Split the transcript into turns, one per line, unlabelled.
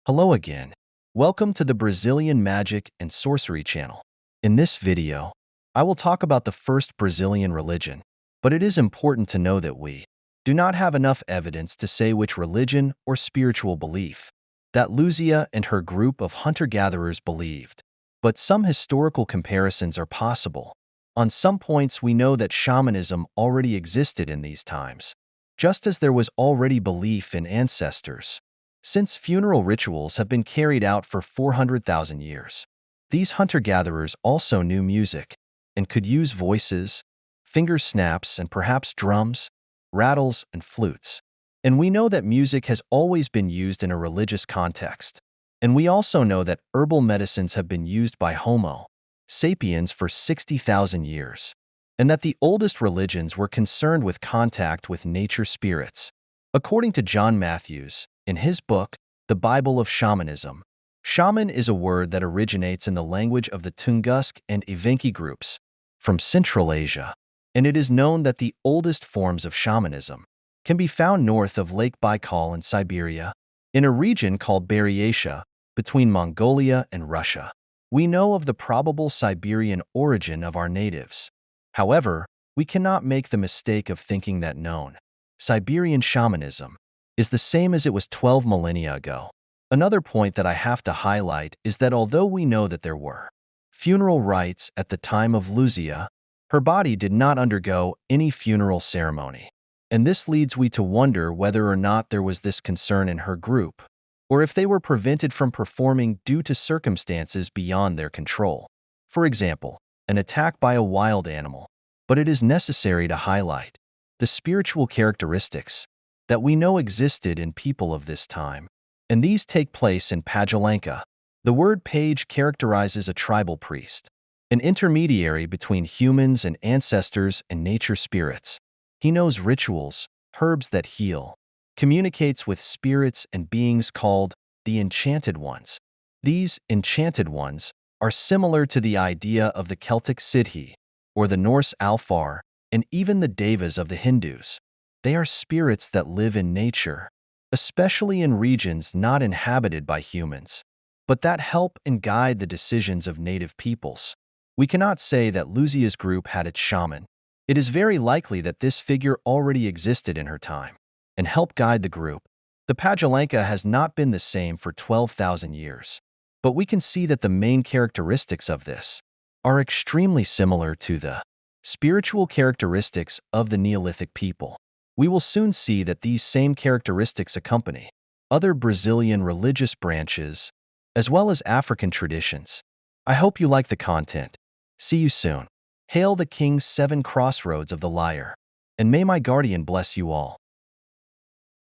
Hello again. Welcome to the Brazilian Magic and Sorcery channel. In this video, I will talk about the first Brazilian religion, but it is important to know that we do not have enough evidence to say which religion or spiritual belief that Luzia and her group of hunter-gatherers believed. But some historical comparisons are possible. On some points, we know that shamanism already existed in these times, just as there was already belief in ancestors. Since funeral rituals have been carried out for 400,000 years, these hunter-gatherers also knew music and could use voices, finger snaps, and perhaps drums, rattles, and flutes. And we know that music has always been used in a religious context. And we also know that herbal medicines have been used by Homo sapiens for 60,000 years, and that the oldest religions were concerned with contact with nature spirits. According to John Matthews, in his book, The Bible of Shamanism, shaman is a word that originates in the language of the Tunguska and Evenki groups from Central Asia, and it is known that the oldest forms of shamanism can be found north of Lake Baikal in Siberia, in a region called Buryatia, between Mongolia and Russia. We know of the probable Siberian origin of our natives. However, we cannot make the mistake of thinking that known Siberian shamanism is the same as it was 12 millennia ago. Another point that I have to highlight is that although we know that there were funeral rites at the time of Luzia, her body did not undergo any funeral ceremony. And this leads we to wonder whether or not there was this concern in her group, or if they were prevented from performing due to circumstances beyond their control. For example, an attack by a wild animal. But it is necessary to highlight the spiritual characteristics that we know existed in people of this time, and these take place in Pajelança. The word page characterizes a tribal priest, an intermediary between humans and ancestors and nature spirits. He knows rituals, herbs that heal, communicates with spirits and beings called the Enchanted Ones. These Enchanted Ones are similar to the idea of the Celtic Siddhi, or the Norse Alfar, and even the Devas of the Hindus. They are spirits that live in nature, especially in regions not inhabited by humans, but that help and guide the decisions of native peoples. We cannot say that Luzia's group had its shaman. It is very likely that this figure already existed in her time and helped guide the group. The Pajelança has not been the same for 12,000 years, but we can see that the main characteristics of this are extremely similar to the spiritual characteristics of the Neolithic people. We will soon see that these same characteristics accompany other Brazilian religious branches, as well as African traditions. I hope you like the content. See you soon. Hail the King's 7 crossroads of the lyre, and may my guardian bless you all.